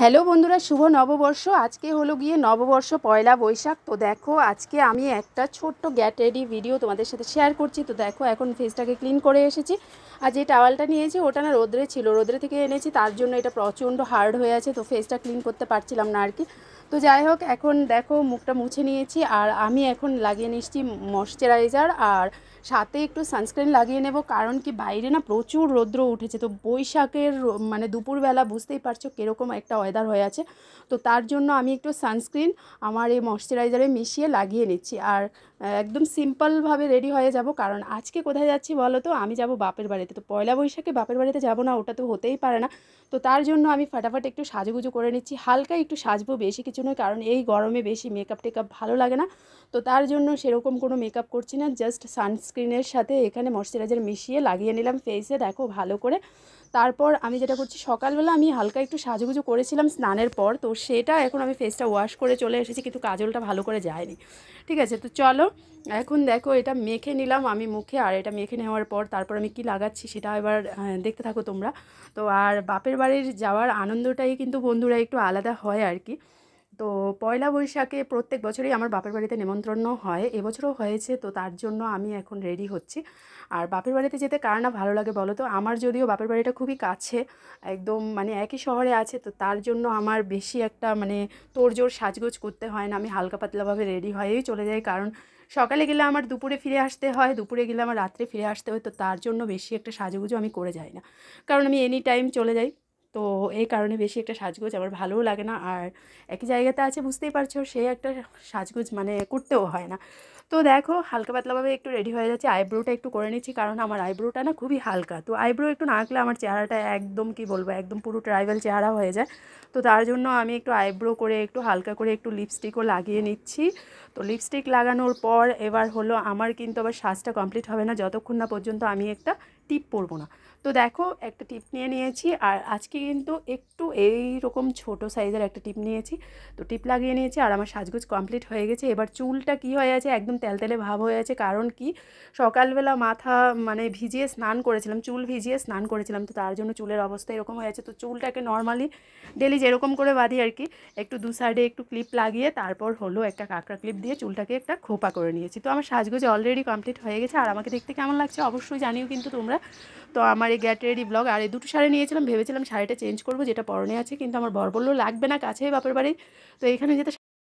Hello বন্ধুরা, শুভ নববর্ষ। আজকে হলো গিয়ে নববর্ষ, পয়লা বৈশাখ। তো দেখো, আজকে আমি একটা ছোট্ট গ্যাট রেডি ভিডিও তোমাদের সাথে শেয়ার করছি। তো দেখো, এখন ফেসটাকে ক্লিন করে এসেছি। আর যে টাওয়ালটা নিয়েছি ওটা না রোদ্রে ছিল, রোদ্রে থেকে এনেছি, তার জন্য এটা প্রচণ্ড হার্ড হয়ে আছে। তো ফেসটা ক্লিন করতে পারছিলাম না আর কি। তো যাই হোক, এখন দেখো মুখটা মুছে নিয়েছি। আর আমি এখন লাগিয়ে নিচ্ছি ময়শ্চারাইজার, আর সাথে একটু সানস্ক্রিন লাগিয়ে নেব। কারণ কি, বাইরে না প্রচুর রৌদ্র উঠেছে। তো বৈশাখের মানে দুপুরবেলা বুঝতেই পারছো কীরকম একটা ওয়েদার হয়ে আছে। তো তার জন্য আমি একটু সানস্ক্রিন আমার এই ময়শ্চারাইজারে মিশিয়ে লাগিয়ে নিচ্ছি। আর একদম সিম্পলভাবে রেডি হয়ে যাব। কারণ আজকে কোথায় যাচ্ছি বলো তো? আমি যাব বাপের বাড়িতে। তো পয়লা বৈশাখে বাপের বাড়িতে যাব না, ওটা তো হতেই পারে না। তো তার জন্য আমি ফাটাফাট একটু সাজুগুজু করে নিচ্ছি। হালকা একটু সাজবো, বেশি কিছু নয়, কারণ এই গরমে বেশি মেকআপ টেকআপ ভালো লাগে না। তো তার জন্য সেরকম কোনো মেকআপ করছি না, জাস্ট সানস্ক্রিনের সাথে এখানে ময়শ্চারাইজার মিশিয়ে লাগিয়ে নিলাম ফেসে, দেখো ভালো করে। তারপর আমি যেটা করছি, সকালবেলা আমি হালকা একটু সাজুগুজু করেছিলাম স্নানের পর, তো সেটা এখন আমি ফেসটা ওয়াশ করে চলে এসেছি, কিন্তু কাজলটা ভালো করে যায়নি। ঠিক আছে, তো চলো এখন দেখো এটা মেখে নিলাম আমি মুখে। আর এটা মেখে নেওয়ার পর তারপর আমি কি লাগাচ্ছি সেটা এবার দেখতে থাকো তোমরা। তো আর বাপের বাড়ির যাওয়ার আনন্দটাই কিন্তু বন্ধুরা একটু আলাদা হয় আর কি। তো পয়লা বৈশাখে প্রত্যেক বছরই আমার বাপের বাড়িতে নেমন্ত্রণ হয়, এবছরও হয়েছে। তো তার জন্য আমি এখন রেডি হচ্ছি। আর বাপের বাড়িতে যেতে কার না ভালো লাগে বলো তো? আমার যদিও বাপের বাড়িটা খুবই কাছে, একদম মানে একই শহরে আছে। তো তার জন্য আমার বেশি একটা মানে তোড়জোড় সাজগোজ করতে হয় না, আমি হালকা পাতলাভাবে রেডি হয়েই চলে যাই। কারণ সকালে গেলে আমার দুপুরে ফিরে আসতে হয়, দুপুরে গেলে আমার রাত্রে ফিরে আসতে হয়। তো তার জন্য বেশি একটা সাজুগুজু আমি করে যাই না, কারণ আমি এনি টাইম চলে যাই। তো এই কারণে বেশি একটা সাজগোজ আমার ভালোও লাগে না। আর একই জায়গাতে আছে, বুঝতেই পারছো, সে একটা সাজগোজ মানে করতেও হয় না। তো দেখো হালকা পাতলাভাবে একটু রেডি হয়ে যাচ্ছে। আইব্রোটা একটু করে নিচ্ছি, কারণ আমার আইব্রোটা না খুবই হালকা। তো আইব্রো একটু না আঁকলে আমার চেহারাটা একদম কি বলবো, একদম পুরো ট্রাইবাল চেহারা হয়ে যায়। তো তার জন্য আমি একটু আইব্রো করে একটু হালকা করে একটু লিপস্টিকও লাগিয়ে নিচ্ছি। তো লিপস্টিক লাগানোর পর এবার হলো আমার কিন্তু আবার সাজটা কমপ্লিট হবে না যতক্ষণ না পর্যন্ত আমি একটা টিপ পরবো না। তো দেখো একটা টিপ নিয়ে নিয়েছি, আর আজকে কিন্তু একটু এই রকম ছোটো সাইজের একটা টিপ নিয়েছি। তো টিপ লাগিয়ে নিয়েছি, আর আমার সাজগোজ কমপ্লিট হয়ে গেছে। এবার চুলটা কি হয়ে আছে, একদম তেলতেলে ভাব হয়ে আছে। কারণ কি, সকালবেলা মাথা মানে ভিজিয়ে স্নান করেছিলাম, চুল ভিজিয়ে স্নান করেছিলাম। তো তার জন্য চুলের অবস্থা এরকম হয়ে আছে। তো চুলটাকে নর্মালি ডেলি যেরকম করে বাঁধি আর কি, একটু দু সাইডে একটু ক্লিপ লাগিয়ে তারপর হলো একটা কাঁকড়া ক্লিপ দিয়ে চুলটাকে একটা খোপা করে নিয়েছি। তো আমার সাজগোজ অলরেডি কমপ্লিট হয়ে গেছে। আর আমাকে দেখতে কেমন লাগছে অবশ্যই জানিও কিন্তু তোমরা। তো আমার এই গ্যাট রেডি ব্লগ। আর এই দুটো শাড়ি নিয়েছিলাম, ভেবেছিলাম শাড়িটা চেঞ্জ করবো যেটা পরনে আছে, কিন্তু আমার বর বললো লাগবে না, কাছেই বাপের বাড়ি। তো এখানে যেতে